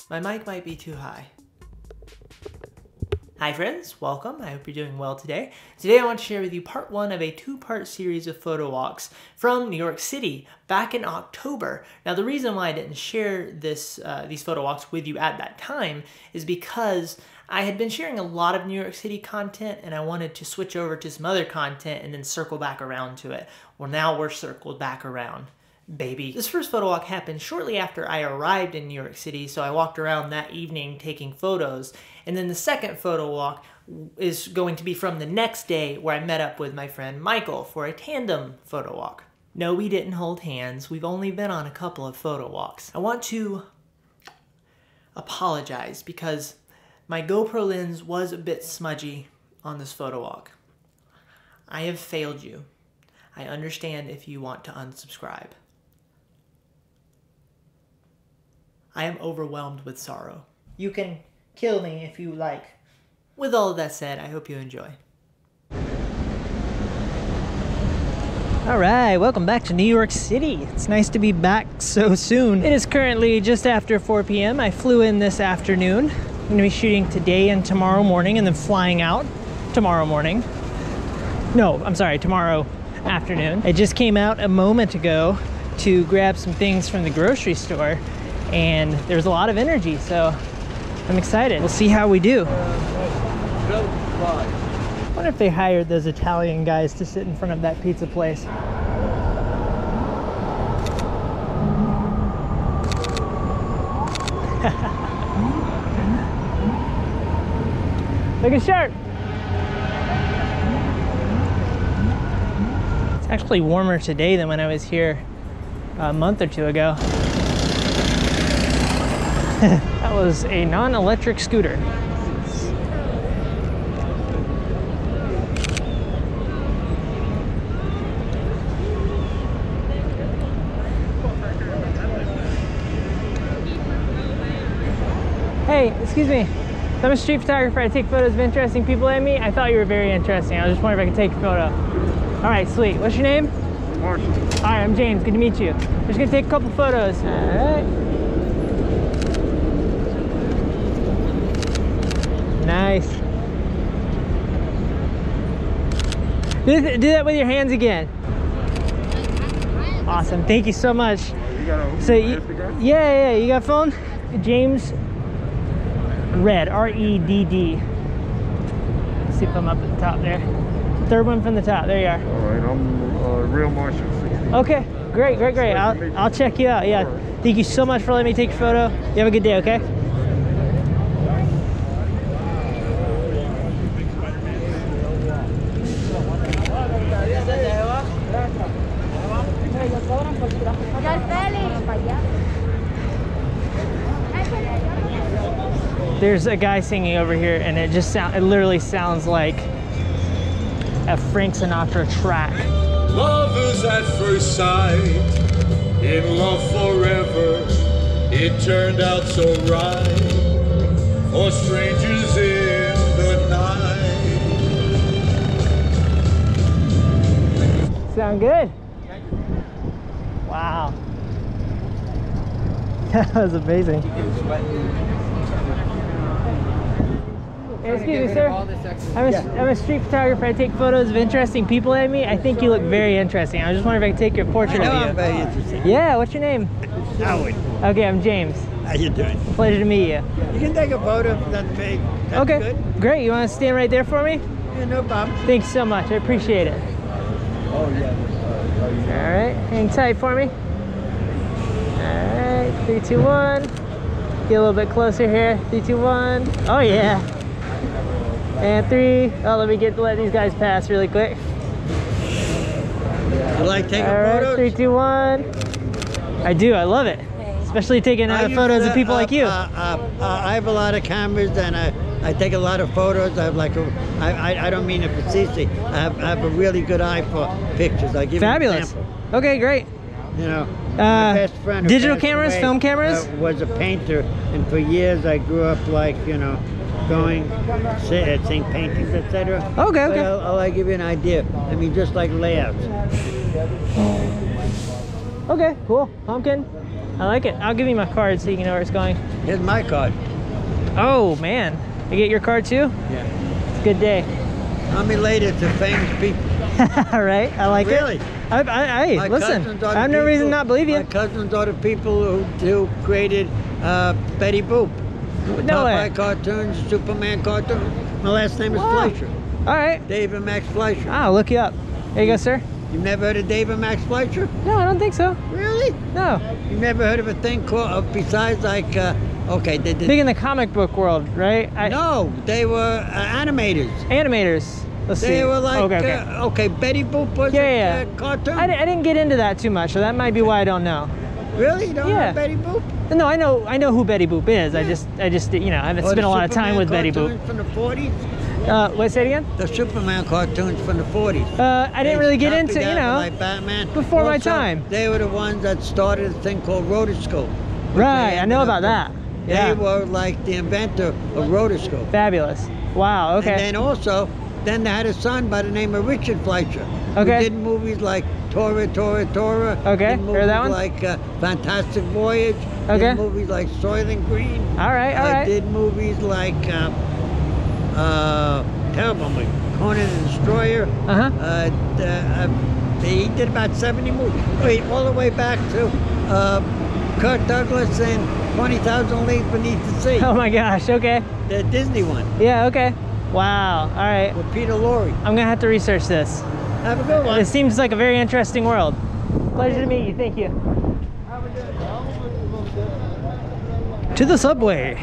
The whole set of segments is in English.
My mic might be too high. Hi friends, welcome. I hope you're doing well today. Today I want to share with you part one of a two-part series of photo walks from New York City back in October. Now the reason why I didn't share these photo walks with you at that time is because I had been sharing a lot of New York City content and I wanted to switch over to some other content and then circle back around to it. Well, now we're circled back around, baby. This first photo walk happened shortly after I arrived in New York City, so I walked around that evening taking photos. And then the second photo walk is going to be from the next day where I met up with my friend Michael for a tandem photo walk. No, we didn't hold hands. We've only been on a couple of photo walks. I want to apologize because my GoPro lens was a bit smudgy on this photo walk. I have failed you. I understand if you want to unsubscribe. I am overwhelmed with sorrow. You can kill me if you like. With all of that said, I hope you enjoy. All right, welcome back to New York City. It's nice to be back so soon. It is currently just after 4 p.m. I flew in this afternoon. I'm gonna be shooting today and tomorrow morning and then flying out tomorrow morning. No, I'm sorry, tomorrow afternoon. I just came out a moment ago to grab some things from the grocery store and there's a lot of energy, so I'm excited. We'll see how we do. I wonder if they hired those Italian guys to sit in front of that pizza place. Looking sharp. It's actually warmer today than when I was here a month or two ago. That was a non-electric scooter. Hey, excuse me. I'm a street photographer. I take photos of interesting people and me. I thought you were very interesting. I was just wondering if I could take a photo. All right, sweet. What's your name? Mark. All right, I'm James. Good to meet you. I'm just gonna take a couple photos. All right. Nice. Do that with your hands again. Awesome. Thank you so much. You got a Instagram? Yeah. You got a phone? James Redd, R-E-D-D. Let's see if I'm up at the top there. Third one from the top. There you are. All right. I'm Real Martian 60. Okay. Great. I'll check you out. Yeah. Right. Thank you so much for letting me take a photo. You have a good day. Okay. There's a guy singing over here and it literally sounds like a Frank Sinatra track. Lovers at first sight, in love forever, it turned out so right, for strangers in the night. Sound good? Wow. That was amazing. Excuse me, sir. I'm a street photographer. I take photos of interesting people and me. I think you look very interesting. I was just wondering if I could take your portrait of you. I'm very interesting. Yeah, what's your name? Howard. Okay, I'm James. How you doing? Pleasure to meet you. You can take a photo if that's big. That's okay, good. Great. You want to stand right there for me? Yeah, no problem. Thanks so much. I appreciate it. Oh, yeah. All right, hang tight for me. All right, 3, 2, 1. Get a little bit closer here. 3, 2, 1. Oh yeah. And 3. Oh, let these guys pass really quick. You like taking photos? 3, 2, 1. I do. I love it. Especially taking photos of people like you. I have a lot of cameras and I take a lot of photos. I have I don't mean it facetiously. I have a really good eye for pictures. I give Fabulous. you an example. Okay, great. You know, my best friend who digital passed cameras, away, film cameras? Was a painter, and for years I grew up going, seeing paintings, etc. Okay, okay. I'll give you an idea. I mean, just like layouts. Okay, cool. Pumpkin. I like it. I'll give you my card so you can know where it's going. Here's my card. Oh, man. I get your card too? Yeah. It's a good day. I'm related to famous people. All right. I like Really? it. Hey, listen. I have no reason to not believe you. My cousins are the people who created Betty Boop. No way. Popeye cartoons, Superman cartoons. My last name is Wow. Fleischer. All right. David Max Fleischer. I'll look you up. There you go, sir. You've never heard of David Max Fleischer? No, I don't think so. Really? No. You've never heard of a thing called, besides like, okay, they did. Big in the comic book world, right? No, they were animators. Animators. Let's see. They were like, okay. Betty Boop was Yeah. a cartoon. I didn't get into that too much, so that might be why I don't know. Really? You don't Yeah. know Betty Boop? No, I know who Betty Boop is. I just you know, I haven't Or spent the a lot of time Superman with Betty Boop. cartoons from the 40s? Wait, say it again? The Superman cartoons from the 40s. I didn't really get into, you know, like Batman. before my Also, time. They were the ones that started a thing called rotoscope. Right, I know about that. Yeah. They were like the inventor of rotoscope. Fabulous. Wow, okay. And then also, then they had a son by the name of Richard Fleischer. Okay. Who did movies like Tora. Okay, Did movies heard that one? like Fantastic Voyage. Okay. Did movies like Soylent Green. All right. Did movies like terrible movie, Conan the Destroyer. He did about 70 movies. Wait, all the way back to Kirk Douglas and 20,000 Leagues Beneath the Sea. Oh my gosh, okay. The Disney one Yeah, okay. Wow, all right. with Peter Lorre. I'm gonna have to research this. Have a good one. It seems like a very interesting world. Pleasure to meet you, thank you. To the subway.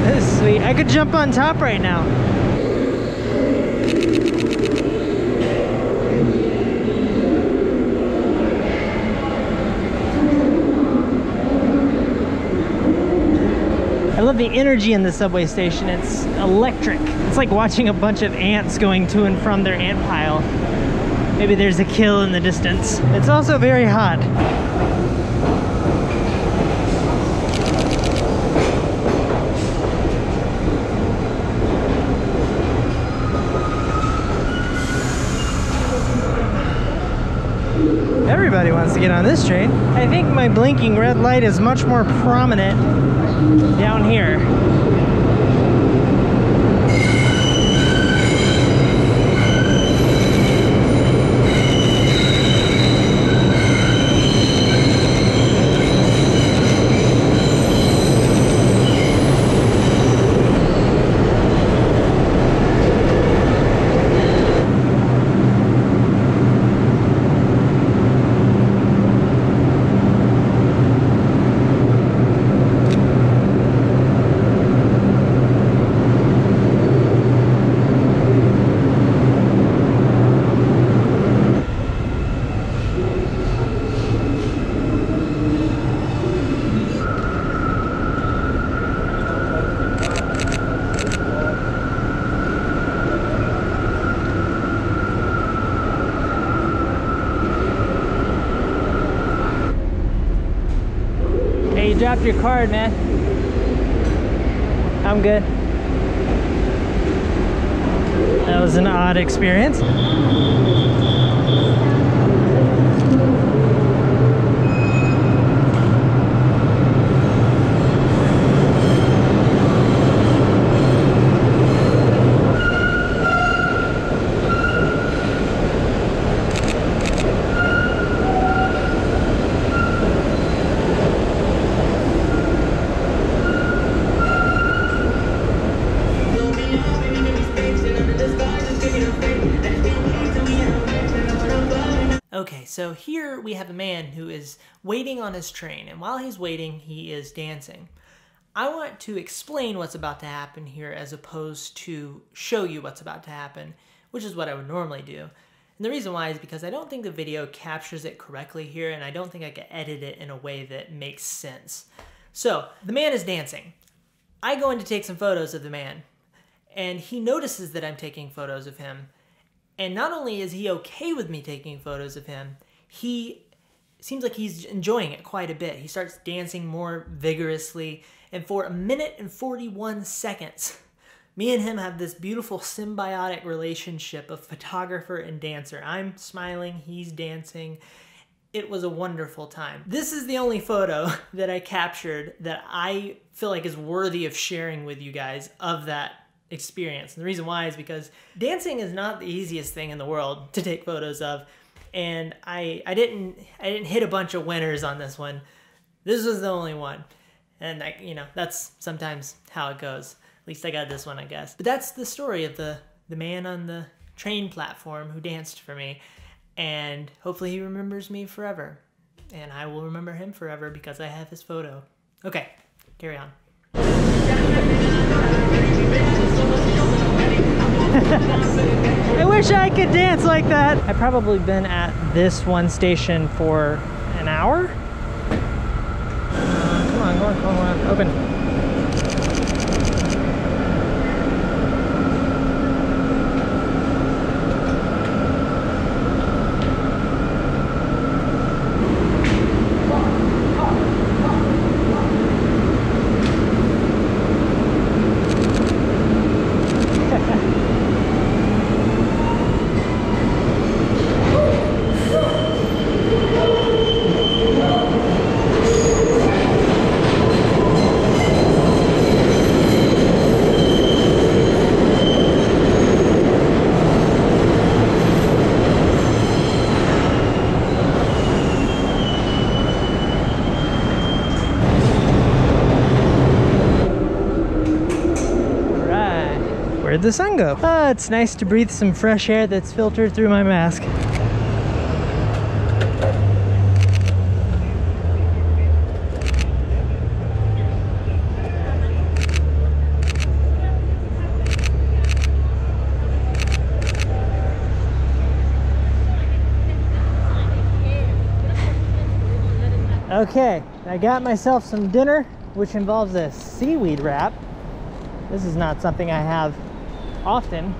This is sweet. I could jump on top right now. I love the energy in the subway station. It's electric. It's like watching a bunch of ants going to and from their ant pile. Maybe there's a kill in the distance. It's also very hot. Everybody wants to get on this train. I think my blinking red light is much more prominent down here. Hey, you dropped your card, man. I'm good. That was an odd experience. Okay, so here we have a man who is waiting on his train, and while he's waiting, he is dancing. I want to explain what's about to happen here as opposed to show you what's about to happen, which is what I would normally do. And the reason why is because I don't think the video captures it correctly here, and I don't think I can edit it in a way that makes sense. So, the man is dancing. I go in to take some photos of the man, and he notices that I'm taking photos of him. And not only is he okay with me taking photos of him, he seems like he's enjoying it quite a bit. He starts dancing more vigorously, and for 1 minute and 41 seconds, me and him have this beautiful symbiotic relationship of photographer and dancer. I'm smiling, he's dancing. It was a wonderful time. This is the only photo that I captured that I feel like is worthy of sharing with you guys of that experience. And the reason why is because dancing is not the easiest thing in the world to take photos of. And I didn't hit a bunch of winners on this one. This was the only one. And that's sometimes how it goes. At least I got this one, I guess. But that's the story of the man on the train platform who danced for me. And hopefully he remembers me forever. And I will remember him forever because I have his photo. Okay, carry on. I wish I could dance like that. I've probably been at this one station for an hour. Come on, go on, open. Where'd the sun go? Oh, it's nice to breathe some fresh air that's filtered through my mask. Okay, I got myself some dinner, which involves a seaweed wrap. This is not something I have often.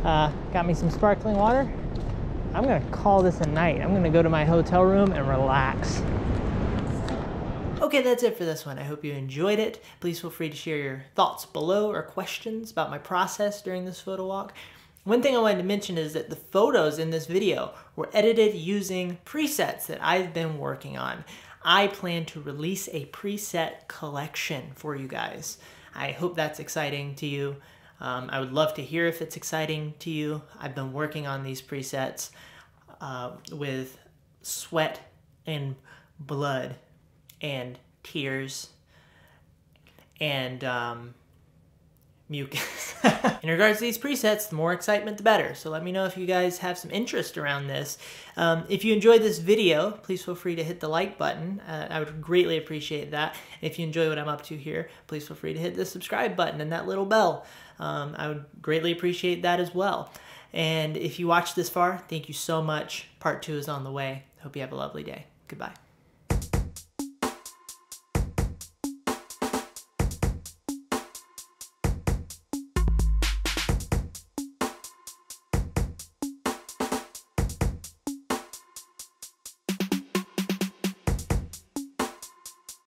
Got me some sparkling water. I'm gonna call this a night. I'm gonna go to my hotel room and relax. Okay, that's it for this one. I hope you enjoyed it. Please feel free to share your thoughts below or questions about my process during this photo walk. One thing I wanted to mention is that the photos in this video were edited using presets that I've been working on. I plan to release a preset collection for you guys. I hope that's exciting to you. I would love to hear if it's exciting to you. I've been working on these presets with sweat and blood and tears and mucus. In regards to these presets, the more excitement the better. So let me know if you guys have some interest around this. If you enjoyed this video, please feel free to hit the like button. I would greatly appreciate that. If you enjoy what I'm up to here, please feel free to hit the subscribe button and that little bell. I would greatly appreciate that as well. And if you watched this far, thank you so much. Part 2 is on the way. Hope you have a lovely day. Goodbye.